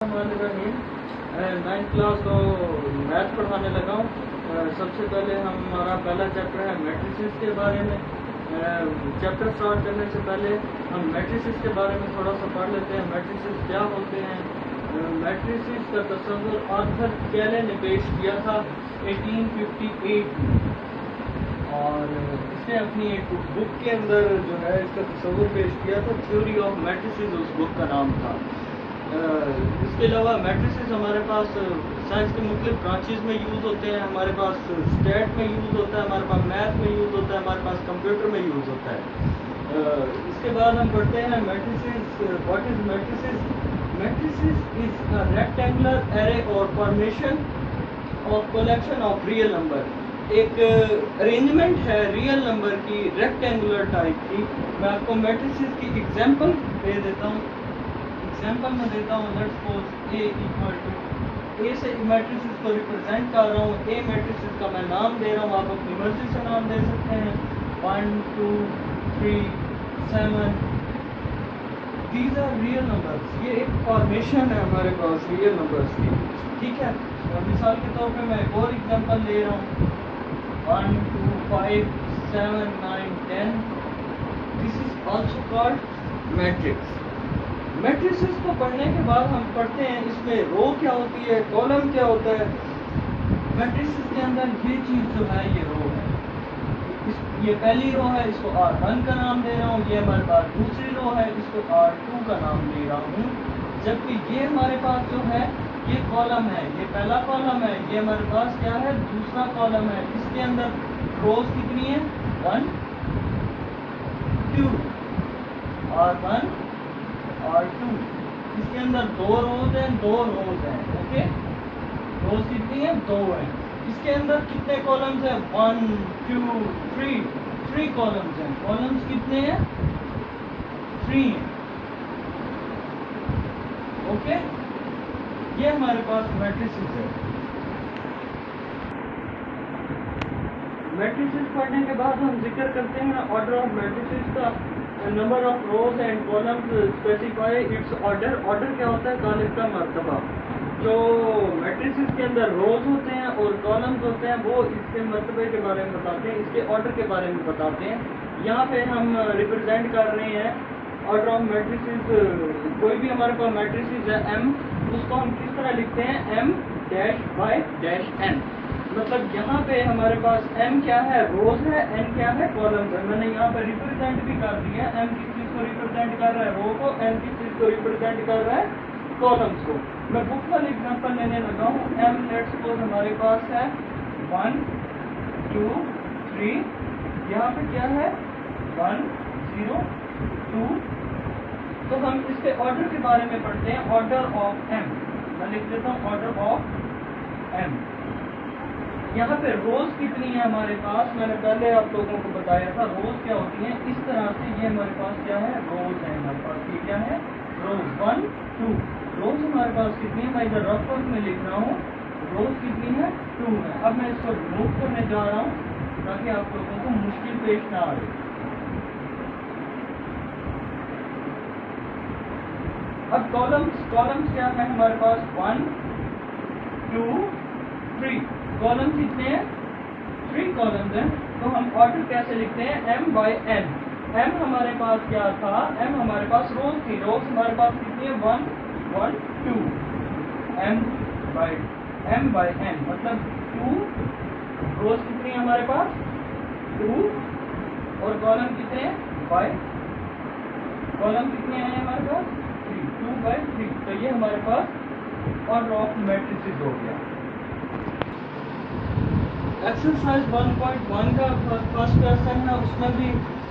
Ninth class को math पढ़ाने लगा हूँ। सबसे पहले हमारा पहला चैप्टर है मैट्रिसेस के बारे में। चैप्टर स्टार्ट करने से पहले हम मैट्रिसेस के बारे में थोड़ा सा पढ़ लेते हैं। मैट्रिसेस क्या होते हैं। मैट्रिसेस का तस्वुर आर्थर कैले ने पेश किया था 1858 में, और इसने अपनी एक बुक के अंदर जो है इसका तस्वुर पेश किया था। थ्योरी ऑफ मैट्रिसेस उस बुक का नाम था। इसके अलावा मैट्रिसेस हमारे पास साइंस के मुख्तलिफ ब्रांचेज में यूज़ होते हैं। हमारे पास स्टेट में यूज़ होता है, हमारे पास मैथ में यूज़ होता है, हमारे पास कंप्यूटर में यूज़ होता है। इसके बाद हम पढ़ते हैं matrices. What is matrices? Matrices is a rectangular array और formation of collection of real number. एक अरेंजमेंट है रियल नंबर की, रेक्टेंगुलर टाइप की। मैं आपको मैट्रिसेस की एग्जांपल दे देता हूँ। एग्जाम्पल में देता हूँ, let's suppose A equal to A से मैट्रिसेस को रिप्रेजेंट कर रहा हूँ। ए मैट्रिसेस का मैं नाम दे रहा हूँ, आप अपनी मर्जी से नाम दे सकते हैं। 1 2 3 7। These are real numbers. ये एक फॉर्मेशन है हमारे पास रियल नंबर्स की, ठीक है। मिसाल के तौर पे मैं एक और एग्जाम्पल ले रहा हूँ, 1 2 5 7 9 10। This is also called matrix. Matrices को पढ़ने के बाद हम पढ़ते हैं इसमें रो क्या होती है, कॉलम क्या होता है। मैट्रिसेस के अंदर ये चीज़ जो है ये रो है। ये पहली रो है, इसको R1 का नाम दे रहा हूँ। ये हमारे पास दूसरी रो है, इसको R2 का नाम दे रहा हूँ। जबकि ये हमारे पास जो है ये कॉलम है, ये पहला कॉलम है। ये हमारे पास क्या है, दूसरा कॉलम है। इसके अंदर रोज कितनी है, 1 2 R1 R2। इसके अंदर दो रोज हैं, ओके। रोज कितनी है, 2 है। इसके अंदर कितने कॉलम्स हैं, 1 2 3 कॉलम्स हैं। कॉलम्स कितने हैं, 3 हैं, ओके। ये हमारे पास मैट्रिसेस है। मैट्रिसेस पढ़ने के बाद हम जिक्र करते हैं ऑर्डर ऑफ मैट्रिसेस का। Number of rose and columns specify it's order. Order क्या होता है, तालिब का मर्तबा। जो मैट्रिसेस के अंदर रोज होते हैं और कॉलम्स होते हैं वो इसके मर्तबे के बारे में बताते हैं, इसके ऑर्डर के बारे में बताते हैं। यहाँ पे हम रिप्रेजेंट कर रहे हैं ऑर्डर ऑफ मैट्रिसेस। कोई भी हमारे पास मैट्रिसेस है m, उसको हम किस तरह लिखते हैं, m dash by dash n। मतलब यहाँ पे हमारे पास m क्या है, रोज है, n क्या है, कॉलम्स है। मैंने यहाँ पे रिप्रेजेंट भी कर दिया। m किस चीज को रिप्रेजेंट कर रहा है, रो को। n किस चीज को रिप्रेजेंट कर रहा है, कॉलम्स को। मैं बुक वाले एग्जांपल लेने लगा हूँ। m लेट्स सपोज हमारे पास है 1 2 3। यहाँ पे क्या है, 1 0 2। तो हम इसके ऑर्डर के बारे में पढ़ते हैं। ऑर्डर ऑफ m, मैं लिख देता हूँ ऑर्डर ऑफ m। यहाँ पे रोज कितनी है हमारे पास, मैंने पहले आप लोगों को बताया था रोज क्या होती है। इस तरह से ये हमारे पास क्या है, रोज है हमारे पास। ये क्या है, रोज 1 2। रोज हमारे पास कितनी है, मैं इधर रफ वर्क में लिख रहा हूँ। रोज कितनी है, 2 है। अब मैं इसको रिमूव करने जा रहा हूँ ताकि आप लोगों को मुश्किल पेश ना आए। अब कॉलम्स क्या है हमारे पास, 1 2 3। कॉलम कितने हैं, 3 कॉलम्स हैं। तो हम ऑर्डर कैसे लिखते हैं, m बाय n। m हमारे पास क्या था, m हमारे पास रोज थी। रोज हमारे पास कितनी है, 1 1 2। m बाय n मतलब 2। रोज कितनी है हमारे पास, 2। और कॉलम कितने हैं, 5। कॉलम कितने हैं हमारे पास, 3। 2 बाय 3। तो ये हमारे पास ऑर्डर ऑफ मैट्रिसेस हो गया। एक्सरसाइज 1.1 का फर्स्ट क्वेश्चन है, उसमें भी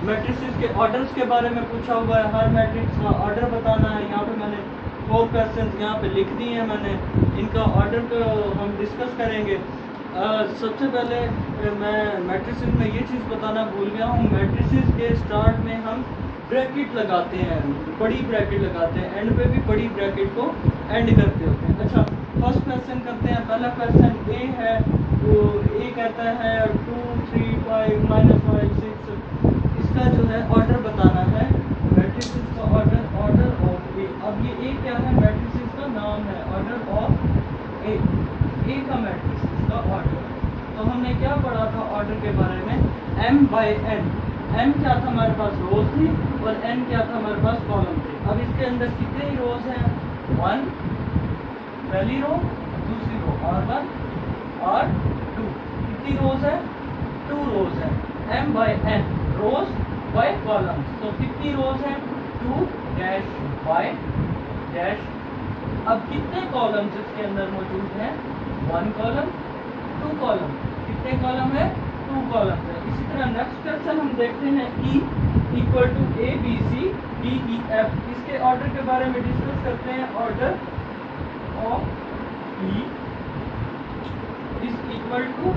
मैट्रिसेस के ऑर्डर्स के बारे में पूछा हुआ है। हर मैट्रिक्स का ऑर्डर बताना है। यहाँ पे मैंने 4 क्वेश्चंस यहाँ पे लिख दिए हैं मैंने। इनका ऑर्डर को हम डिस्कस करेंगे। सबसे पहले मैं मैट्रिसेस में ये चीज़ बताना भूल गया हूँ। मैट्रिसेस के स्टार्ट में हम ब्रैकेट लगाते हैं, बड़ी ब्रैकेट लगाते हैं। एंड पे भी बड़ी ब्रैकेट को एंड करते होते हैं। अच्छा, फर्स्ट क्वेश्चन करते हैं। पहला क्वेश्चन ए है, तो ए कहता है 2 3 5 -5 6। इसका जो है ऑर्डर बताना है, मैट्रिसेस का ऑर्डर ऑफ ए। अब ये ए क्या है, मैट्रिसेस का नाम है ऑर्डर ऑफ ए का मैट्रिक्स का ऑर्डर। तो हमने क्या पढ़ा था ऑर्डर के बारे में, m बाई n। m क्या था हमारे पास, रोज थी, और n क्या था हमारे पास, कॉलम थे। अब इसके अंदर कितने रोज हैं, 1 पहली रो, दूसरी रो R1 और 2। कितनी रोज है, 2 रोज है। m by n rows by column. तो कितनी रोज है, 2 डैश बाय डैश। अब कितने कॉलम्स इसके अंदर मौजूद हैं, 1 कॉलम 2 कॉलम। कितने कॉलम है, 2 कॉलम है। इसी तरह नेक्स्ट क्वेश्चन हम देखते हैं E equal to A B C D E F। इसके ऑर्डर के बारे में डिस्कस करते हैं। Order of E is equal to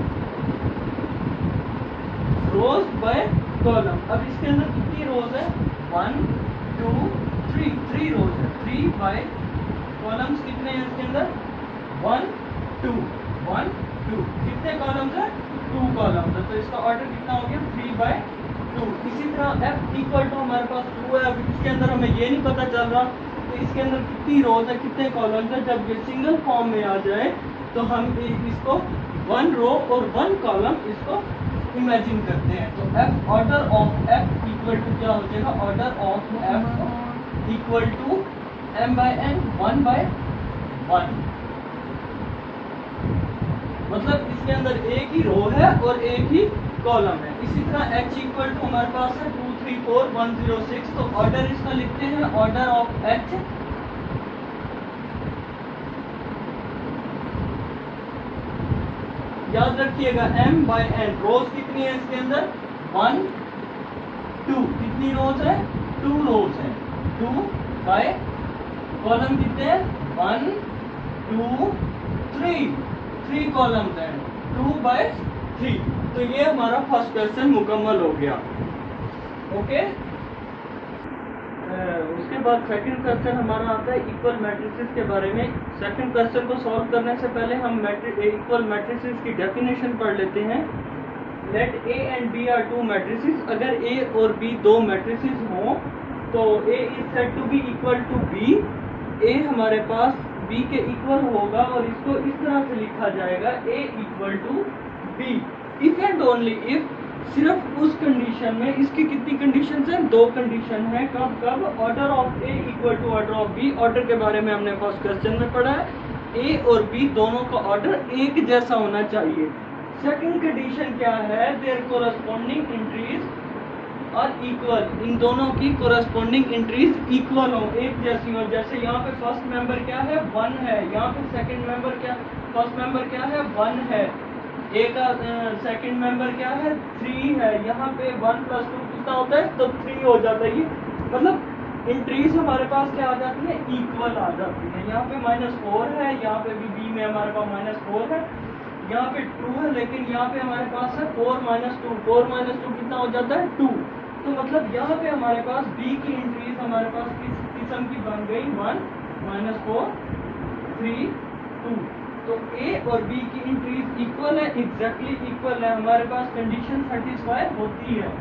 rows by column. अब इसके अंदर कितनी रोज है, 1 2 3 रोज है। 3 बाय कॉलम्स कितने हैं इसके अंदर, 1 2 1 2। कितने कॉलम्स है, 2 कॉलम्स है। तो इसका ऑर्डर कितना हो गया, 3 बाय 2। इसी तरह F इक्वल टू हमारे पास 2 है। अब इसके अंदर हमें ये नहीं पता चल रहा तो इसके अंदर कितनी रोज है, कितने कॉलम्स है। जब ये सिंगल फॉर्म में आ जाए तो हम इसको 1 रो और 1 कॉलम इसको इमेजिन करते हैं। तो F order of F equal to क्या हो जाएगा, order of F equal to m by n 1 by 1। मतलब इसके अंदर एक ही रो है और एक ही कॉलम है। इसी तरह H इक्वल टू हमारे पास है 2 3 4 1 0 6। तो ऑर्डर इसका लिखते हैं, ऑर्डर ऑफ H याद रखिएगा m बाई n। रोज कितनी है इसके अंदर, 1 2। कितनी रोज है, 2 रोज है। 2 बाय कॉलम कितने हैं, 1 2 3 कॉलम है, 2 बाय 3। तो ये हमारा फर्स्ट क्वेश्चन मुकम्मल हो गया। ओके, उसके बाद सेकंड क्वेश्चन हमारा आता है इक्वल मैट्रिसेस के बारे में। सेकंड क्वेश्चन को सॉल्व करने से पहले हम इक्वल मैट्रिसेस की डेफिनेशन पढ़ लेते हैं। Let A and B are 2 matrices. अगर A और B 2 मैट्रिसेस हों तो A is said to be equal to B। A हमारे पास B के इक्वल होगा और इसको इस तरह से लिखा जाएगा, A equal to B। If and only if, सिर्फ उस कंडीशन में, इसकी कितनी कंडीशन है, 2 कंडीशन है। कब कब, order of A equal to order of B। ऑर्डर के बारे में हमने फर्स्ट क्वेश्चन में पढ़ा है, A और B दोनों का ऑर्डर एक जैसा होना चाहिए। सेकंड कंडीशन क्या है, देयर कोरस्पॉन्डिंग एंट्रीज और इक्वल। इन दोनों की कोरस्पॉन्डिंग एंट्रीज इक्वल हो, एक जैसी हो। जैसे यहाँ पे फर्स्ट मेंबर क्या है, 1 है। यहाँ पे सेकंड मेंबर क्या, फर्स्ट मेंबर क्या है, 1 है। A का सेकंड मेंबर क्या है, 3 है। यहाँ पे 1 + 2 कितना होता है, तो 3 हो जाता है। ये मतलब एंट्रीज हमारे पास क्या आ जाती है, इक्वल आ जाती है। यहाँ पे -4 है, यहाँ पे भी B में हमारे पास -4 है। यहाँ पे 2 है, लेकिन यहाँ पे हमारे पास है 4 - 2। 4 - 2 कितना हो जाता है, 2। तो मतलब यहाँ पे हमारे पास B की एंट्रीज हमारे पास किस किस्म की बन गई, 1 -4 3 2। तो A और B की एंट्रीज इक्वल है, एग्जैक्टली इक्वल है। हमारे पास कंडीशन सेटिस्फाई होती है।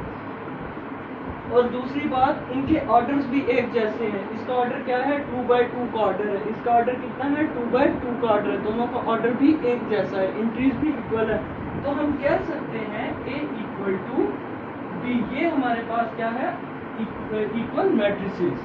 और दूसरी बात, इनके ऑर्डर्स भी एक जैसे हैं। इसका ऑर्डर क्या है, 2 बाय 2 का ऑर्डर है। इसका ऑर्डर कितना है, 2 बाय 2 का ऑर्डर है। दोनों का ऑर्डर भी एक जैसा है, एंट्रीज भी इक्वल है। तो हम कह सकते हैं A इक्वल टू B। ये हमारे पास क्या है, इक्वल मैट्रिसेस।